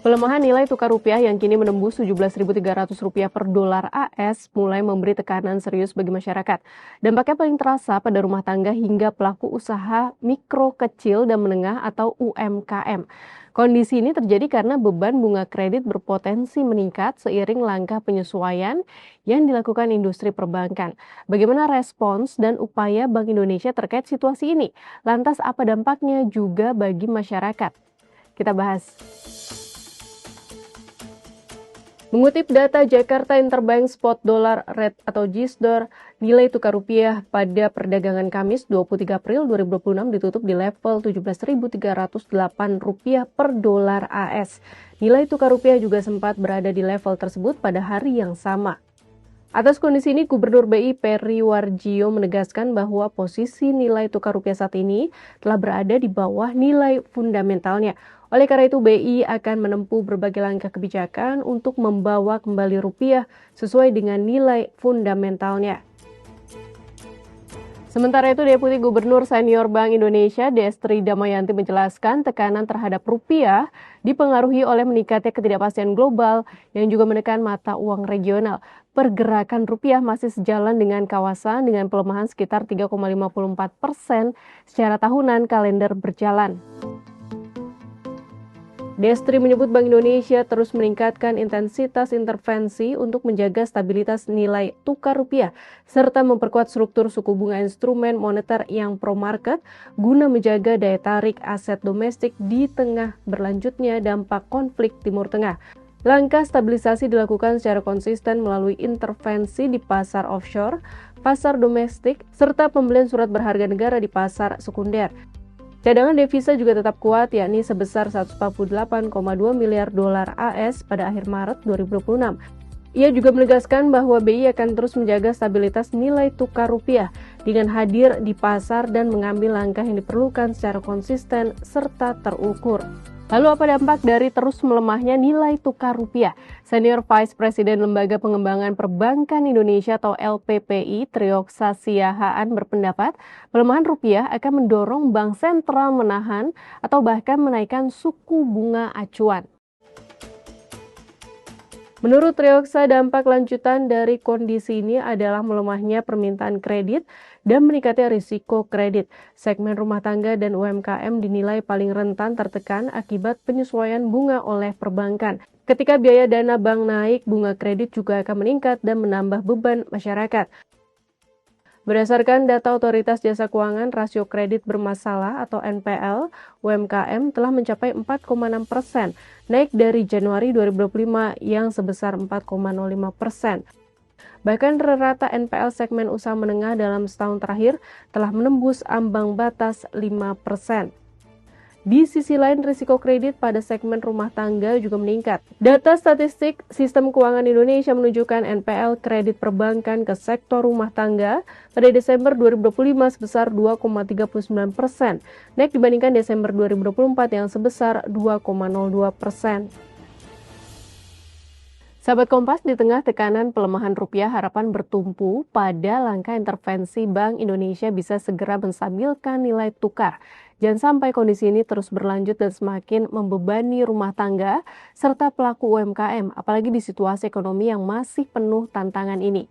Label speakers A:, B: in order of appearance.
A: Pelemahan nilai tukar rupiah yang kini menembus Rp17.300 per dolar AS mulai memberi tekanan serius bagi masyarakat. Dampaknya paling terasa pada rumah tangga hingga pelaku usaha mikro, kecil, dan menengah atau UMKM. Kondisi ini terjadi karena beban bunga kredit berpotensi meningkat seiring langkah penyesuaian yang dilakukan industri perbankan. Bagaimana respons dan upaya Bank Indonesia terkait situasi ini? Lantas apa dampaknya juga bagi masyarakat? Kita bahas. Mengutip data Jakarta Interbank Spot Dollar Rate atau JISDOR, nilai tukar rupiah pada perdagangan Kamis 23 April 2026 ditutup di level Rp17.308 per dolar AS. Nilai tukar rupiah juga sempat berada di level tersebut pada hari yang sama. Atas kondisi ini, Gubernur BI Peri Warjio menegaskan bahwa posisi nilai tukar rupiah saat ini telah berada di bawah nilai fundamentalnya. Oleh karena itu, BI akan menempuh berbagai langkah kebijakan untuk membawa kembali rupiah sesuai dengan nilai fundamentalnya. Sementara itu, Deputi Gubernur Senior Bank Indonesia, Destri Damayanti menjelaskan tekanan terhadap rupiah dipengaruhi oleh meningkatnya ketidakpastian global yang juga menekan mata uang regional. Pergerakan rupiah masih sejalan dengan kawasan dengan pelemahan sekitar 3,54% secara tahunan kalender berjalan. Destri menyebut Bank Indonesia terus meningkatkan intensitas intervensi untuk menjaga stabilitas nilai tukar rupiah, serta memperkuat struktur suku bunga instrumen moneter yang pro-market guna menjaga daya tarik aset domestik di tengah berlanjutnya dampak konflik Timur Tengah. Langkah stabilisasi dilakukan secara konsisten melalui intervensi di pasar offshore, pasar domestik, serta pembelian surat berharga negara di pasar sekunder. Cadangan devisa juga tetap kuat, yakni sebesar 148,2 miliar dolar AS pada akhir Maret 2026. Ia juga menegaskan bahwa BI akan terus menjaga stabilitas nilai tukar rupiah dengan hadir di pasar dan mengambil langkah yang diperlukan secara konsisten serta terukur. Lalu apa dampak dari terus melemahnya nilai tukar rupiah? Senior Vice President Lembaga Pengembangan Perbankan Indonesia atau LPPI, Trioksa Siahaan berpendapat pelemahan rupiah akan mendorong bank sentral menahan atau bahkan menaikkan suku bunga acuan. Menurut Trioksa, dampak lanjutan dari kondisi ini adalah melemahnya permintaan kredit dan meningkatnya risiko kredit. Segmen rumah tangga dan UMKM dinilai paling rentan tertekan akibat penyesuaian bunga oleh perbankan. Ketika biaya dana bank naik, bunga kredit juga akan meningkat dan menambah beban masyarakat. Berdasarkan data Otoritas Jasa Keuangan, rasio kredit bermasalah atau NPL UMKM telah mencapai 4,6%, naik dari Januari 2025 yang sebesar 4,05%. Bahkan rata NPL segmen usaha menengah dalam setahun terakhir telah menembus ambang batas 5%. Di sisi lain, risiko kredit pada segmen rumah tangga juga meningkat. Data statistik Sistem Keuangan Indonesia menunjukkan NPL kredit perbankan ke sektor rumah tangga pada Desember 2025 sebesar 2,39%, naik dibandingkan Desember 2024 yang sebesar 2,02%. Sahabat Kompas, di tengah tekanan pelemahan rupiah, harapan bertumpu pada langkah intervensi Bank Indonesia bisa segera menstabilkan nilai tukar. Jangan sampai kondisi ini terus berlanjut dan semakin membebani rumah tangga serta pelaku UMKM, apalagi di situasi ekonomi yang masih penuh tantangan ini.